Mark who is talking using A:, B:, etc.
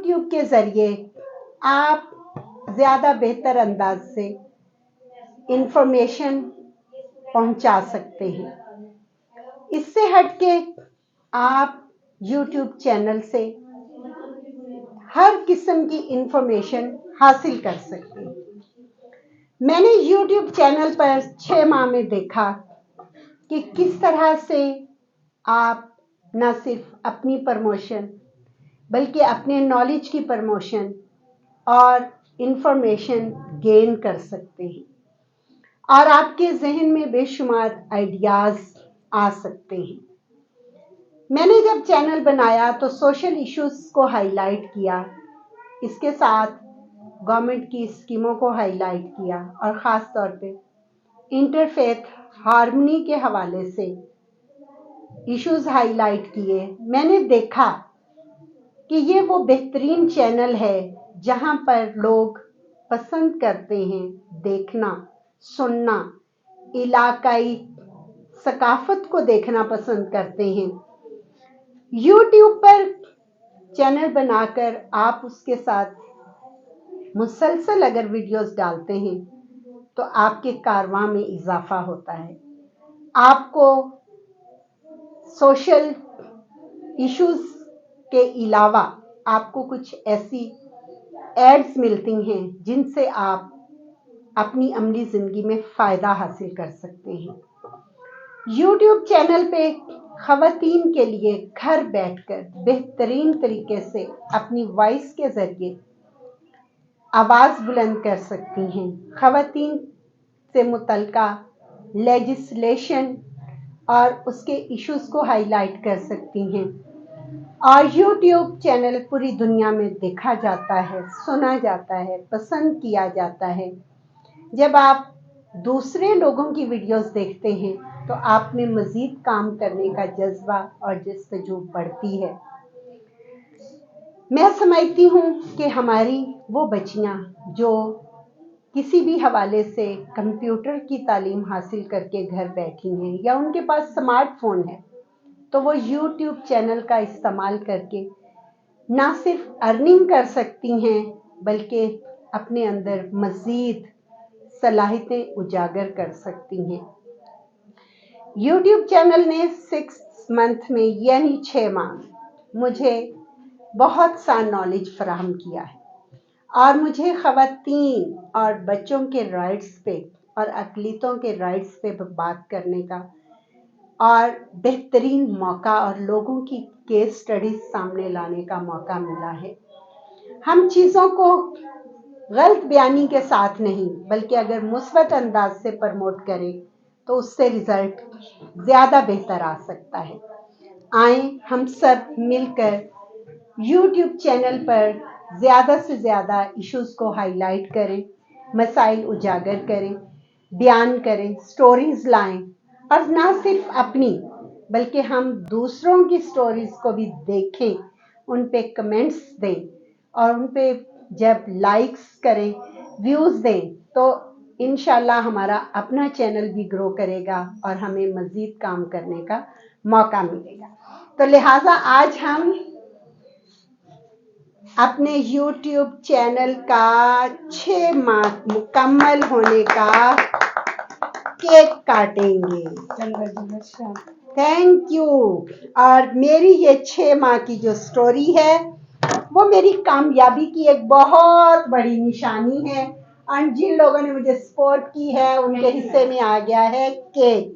A: YouTube के ज़रिए आप ज़्यादा बेहतर अंदाज से इंफॉर्मेशन पहुंचा सकते हैं। इससे हटके आप YouTube चैनल से हर किस्म की इंफॉर्मेशन हासिल कर सकते हैं। मैंने YouTube चैनल पर 6 माह में देखा कि किस तरह से आप न सिर्फ अपनी प्रमोशन बल्कि अपने नॉलेज की प्रमोशन और इंफॉर्मेशन गेन कर सकते हैं और आपके जहन में बेशुमार आइडियाज़ आ सकते हैं। मैंने जब चैनल बनाया तो सोशल इश्यूज को हाईलाइट किया, इसके साथ गवर्नमेंट की स्कीमों को हाईलाइट किया और ख़ास तौर पे इंटरफेथ हार्मनी के हवाले से इश्यूज हाईलाइट किए। मैंने देखा कि ये वो बेहतरीन चैनल है जहां पर लोग पसंद करते हैं देखना, सुनना, इलाकाई सकाफत को देखना पसंद करते हैं। YouTube पर चैनल बनाकर आप उसके साथ मुसलसल अगर वीडियोस डालते हैं तो आपके कारवां में इजाफा होता है। आपको सोशल इश्यूज के अलावा आपको कुछ ऐसी एड्स मिलती हैं जिनसे आप अपनी अमली ज़िंदगी में फ़ायदा हासिल कर सकते हैं। YouTube चैनल पे ख़वातीन के लिए घर बैठकर बेहतरीन तरीके से अपनी वॉइस के ज़रिए आवाज़ बुलंद कर सकती हैं। ख़वातीन से मुतल्लिका लेजिस्लेशन और उसके इश्यूज़ को हाईलाइट कर सकती हैं और YouTube चैनल पूरी दुनिया में देखा जाता है, सुना जाता है, पसंद किया जाता है। जब आप दूसरे लोगों की वीडियोस देखते हैं तो आप में मज़ीद काम करने का जज्बा और जस्तजू बढ़ती है। मैं समझती हूँ कि हमारी वो बच्चियाँ जो किसी भी हवाले से कंप्यूटर की तालीम हासिल करके घर बैठी हैं या उनके पास स्मार्टफोन है, तो वो YouTube चैनल का इस्तेमाल करके ना सिर्फ अर्निंग कर सकती हैं बल्कि अपने अंदर मज़ीद सलाहियतें उजागर कर सकती हैं। YouTube चैनल ने 6 मंथ में यानी 6 माह मुझे बहुत सा नॉलेज फराहम किया है और मुझे ख़वातीन और बच्चों के राइट्स पे और अक़लियतों के राइट्स पे बात करने का और बेहतरीन मौका और लोगों की केस स्टडीज सामने लाने का मौका मिला है। हम चीज़ों को गलत बयानी के साथ नहीं बल्कि अगर मुस्बत अंदाज से प्रमोट करें तो उससे रिज़ल्ट ज़्यादा बेहतर आ सकता है। आएँ हम सब मिलकर YouTube चैनल पर ज़्यादा से ज़्यादा इश्यूज़ को हाईलाइट करें, मसाइल उजागर करें, बयान करें, स्टोरीज़ लाएं और ना सिर्फ अपनी बल्कि हम दूसरों की स्टोरीज़ को भी देखें, उन पे कमेंट्स दें और उन पे जब लाइक्स करें, व्यूज़ दें तो इंशाल्लाह हमारा अपना चैनल भी ग्रो करेगा और हमें मज़ीद काम करने का मौका मिलेगा। तो लिहाजा आज हम अपने YouTube चैनल का 6 माह मुकम्मल होने का केक काटेंगे। Thank you. और मेरी ये 6 माह की जो स्टोरी है वो मेरी कामयाबी की एक बहुत बड़ी निशानी है और जिन लोगों ने मुझे सपोर्ट की है उनके हिस्से में आ गया है केक।